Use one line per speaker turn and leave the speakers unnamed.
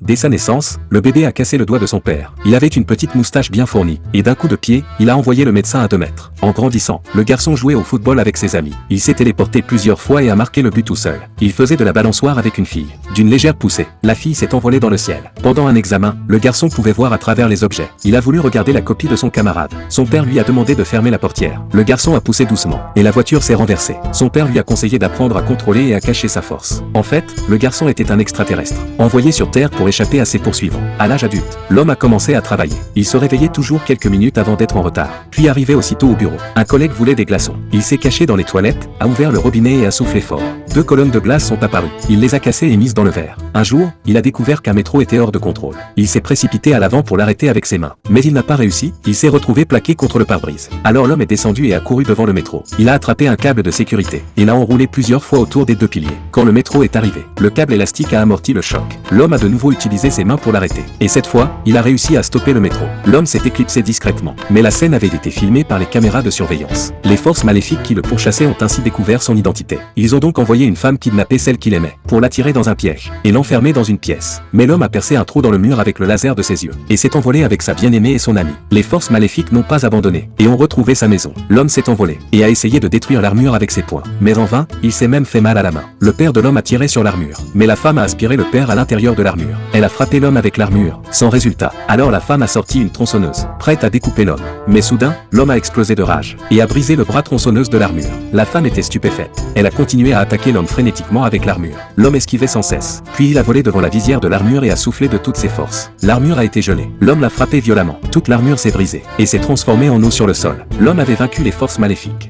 Dès sa naissance, le bébé a cassé le doigt de son père. Il avait une petite moustache bien fournie, et d'un coup de pied, il a envoyé le médecin à 2 mètres. En grandissant, le garçon jouait au football avec ses amis. Il s'est téléporté plusieurs fois et a marqué le but tout seul. Il faisait de la balançoire avec une fille. D'une légère poussée, la fille s'est envolée dans le ciel. Pendant un examen, le garçon pouvait voir à travers les objets. Il a voulu regarder la copie de son camarade. Son père lui a demandé de fermer la portière. Le garçon a poussé doucement, et la voiture s'est renversée. Son père lui a conseillé d'apprendre à contrôler et à cacher sa force. En fait, le garçon était un extraterrestre, envoyé sur Terre pour échapper à ses poursuivants. À l'âge adulte, l'homme a commencé à travailler. Il se réveillait toujours quelques minutes avant d'être en retard, puis arrivait aussitôt au bureau. Un collègue voulait des glaçons. Il s'est caché dans les toilettes, a ouvert le robinet et a soufflé fort. 2 colonnes de glace sont apparues. Il les a cassées et mises dans le verre. Un jour, il a découvert qu'un métro était hors de contrôle. Il s'est précipité à l'avant pour l'arrêter avec ses mains. Mais il n'a pas réussi, il s'est retrouvé plaqué contre le pare-brise. Alors l'homme est descendu et a couru devant le métro. Il a attrapé un câble de sécurité. Il l'a enroulé plusieurs fois autour des 2 piliers. Quand le métro est arrivé, le câble élastique a amorti le choc. L'homme a de nouveau utilisé ses mains pour l'arrêter. Et cette fois, il a réussi à stopper le métro. L'homme s'est éclipsé discrètement. Mais la scène avait été filmée par les caméras de surveillance. Les forces maléfiques qui le pourchassaient ont ainsi découvert son identité. Ils ont donc envoyé une femme kidnapper celle qu'il aimait, pour l'attirer dans un piège, et l'enfermer dans une pièce. Mais l'homme a percé un trou dans le mur avec le laser de ses yeux, et s'est envolé avec sa bien-aimée et son ami. Les forces maléfiques n'ont pas abandonné, et ont retrouvé sa maison. L'homme s'est envolé, et a essayé de détruire l'armure avec ses poings. Mais en vain, il s'est même fait mal à la main. Le père de l'homme a tiré sur l'armure, mais la femme a aspiré le père à l'intérieur de l'armure. Elle a frappé l'homme avec l'armure, sans résultat. Alors la femme a sorti une tronçonneuse, prête à découper l'homme. Mais soudain, l'homme a explosé de rage, et a brisé le bras tronçonneuse de l'armure. La femme était stupéfaite. Elle a continué à attaquer l'homme frénétiquement avec l'armure. L'homme esquivait sans cesse. Puis il a volé devant la visière de l'armure et a soufflé de toutes ses forces. L'armure a été gelée. L'homme l'a frappé violemment. Toute l'armure s'est brisée, et s'est transformée en eau sur le sol. L'homme avait vaincu les forces maléfiques.